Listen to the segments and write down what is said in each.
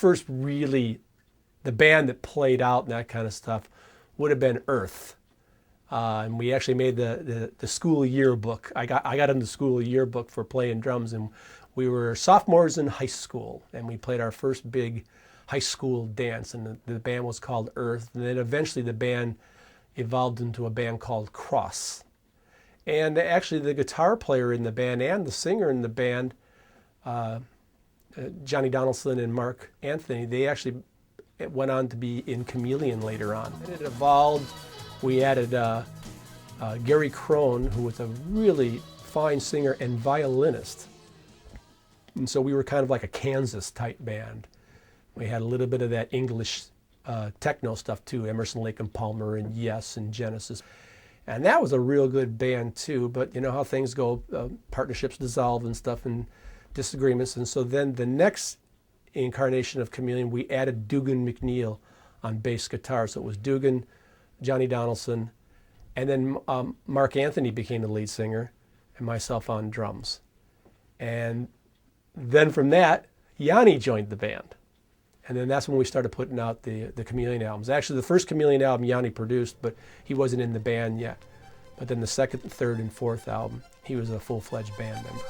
first really, the band that played out and that kind of stuff would have been Earth. And we actually made the school yearbook. I got in the school yearbook for playing drums, and we were sophomores in high school, and we played our first big high school dance, and the band was called Earth. And then eventually the band evolved into a band called Cross. And actually the guitar player in the band and the singer in the band, Johnny Donaldson and Mark Anthony, they actually went on to be in Chameleon later on. And it evolved. We added Gary Crone, who was a really fine singer and violinist. And so we were kind of like a Kansas type band. We had a little bit of that English techno stuff too, Emerson, Lake and Palmer and Yes and Genesis. And that was a real good band too, but you know how things go, partnerships dissolve and stuff and disagreements. And so then the next incarnation of Chameleon, we added Dugan McNeil on bass guitar. So it was Dugan, Johnny Donaldson, and then Mark Anthony became the lead singer, and myself on drums. And then from that, Yanni joined the band. And then that's when we started putting out the Chameleon albums. Actually, the first Chameleon album Yanni produced, but he wasn't in the band yet. But then the second, third, and fourth album, he was a full-fledged band member.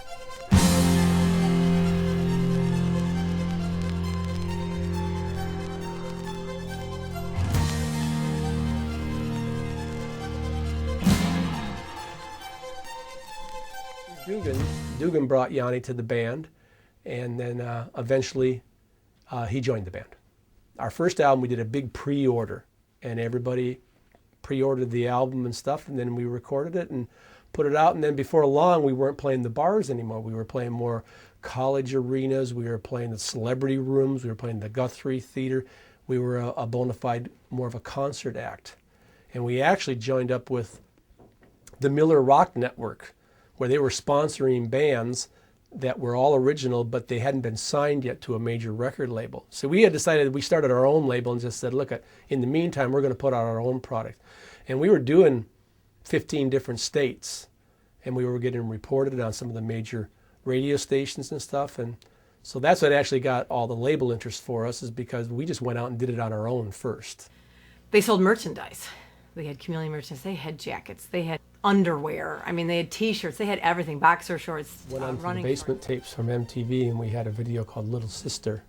Dugan brought Yanni to the band, and then eventually he joined the band. Our first album, we did a big pre-order, and everybody pre-ordered the album and stuff, and then we recorded it and put it out. And then before long, we weren't playing the bars anymore. We were playing more college arenas. We were playing the celebrity rooms. We were playing the Guthrie Theater. We were a bona fide, more of a concert act. And we actually joined up with the Miller Rock Network, where they were sponsoring bands that were all original, but they hadn't been signed yet to a major record label. So we had decided, we started our own label and just said, look, in the meantime, we're going to put out our own product. And we were doing 15 different states, and we were getting reported on some of the major radio stations and stuff. And so that's what actually got all the label interest for us, is because we just went out and did it on our own first. They sold merchandise. They had Chameleon merchandise. They had jackets. They had underwear. I mean, they had T-shirts. They had everything. Boxer shorts. Went on to the running basement shorts. tapes from MTV, and we had a video called Little Sister.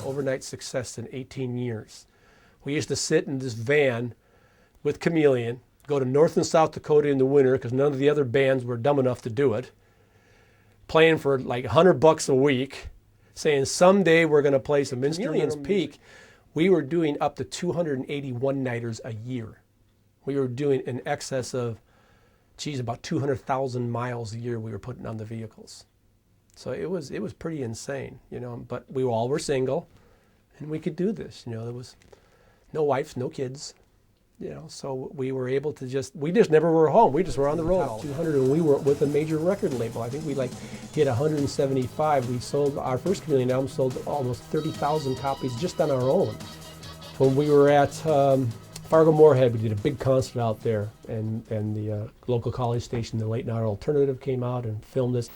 Overnight success in 18 years. We used to sit in this van with Chameleon, go to North and South Dakota in the winter because none of the other bands were dumb enough to do it, playing for like $100 a week, saying someday we're going to play some Chameleon's peak. We were doing up to 280 one-nighters a year. We were doing in excess of, about 200,000 miles a year we were putting on the vehicles. So it was pretty insane, you know, but we all were single. And we could do this, you know. There was no wife, no kids, you know. So we were able to we just never were home. We just were on the road. Top 200, and we were with a major record label. I think we hit 175. We sold our first Chameleon album, sold almost 30,000 copies just on our own. When we were at Fargo Moorhead, we did a big concert out there, and the local college station, the Late Night Alternative, came out and filmed us.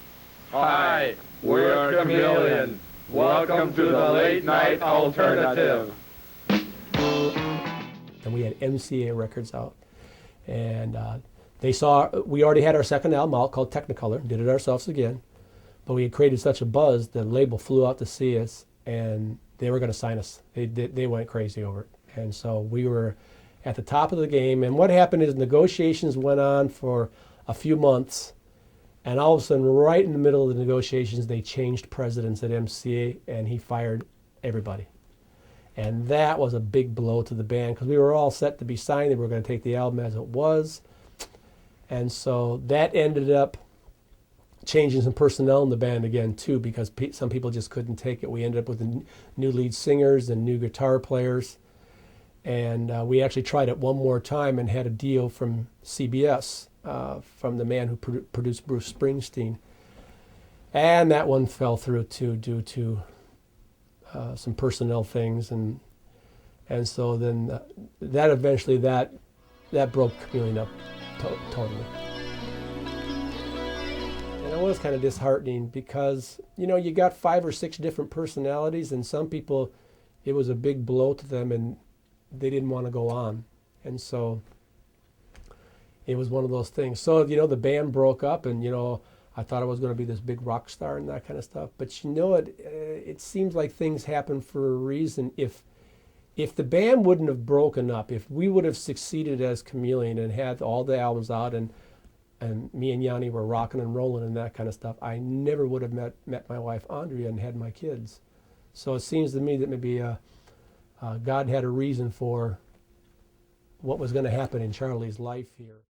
Hi, we're Chameleon. Welcome to the Late Night Alternative. And we had MCA Records out, and we already had our second album out called Technicolor, did it ourselves again, but we had created such a buzz, the label flew out to see us, and they were going to sign us. They went crazy over it, and so we were at the top of the game. And what happened is negotiations went on for a few months. And all of a sudden, right in the middle of the negotiations, they changed presidents at MCA, and he fired everybody. And that was a big blow to the band, because we were all set to be signed. They were going to take the album as it was. And so that ended up changing some personnel in the band again, too, because some people just couldn't take it. We ended up with new lead singers and new guitar players. And we actually tried it one more time and had a deal from CBS, from the man who produced Bruce Springsteen. And that one fell through too, due to some personnel things, and so then that eventually that broke Chameleon up totally. And it was kind of disheartening because, you know, you got 5 or 6 different personalities, and some people, it was a big blow to them and they didn't want to go on. And so it was one of those things. So, you know, the band broke up, and, you know, I thought I was going to be this big rock star and that kind of stuff. But, you know, it seems like things happen for a reason. If the band wouldn't have broken up, if we would have succeeded as Chameleon and had all the albums out, and me and Yanni were rocking and rolling and that kind of stuff, I never would have met my wife Andrea and had my kids. So it seems to me that maybe God had a reason for what was going to happen in Charlie's life here.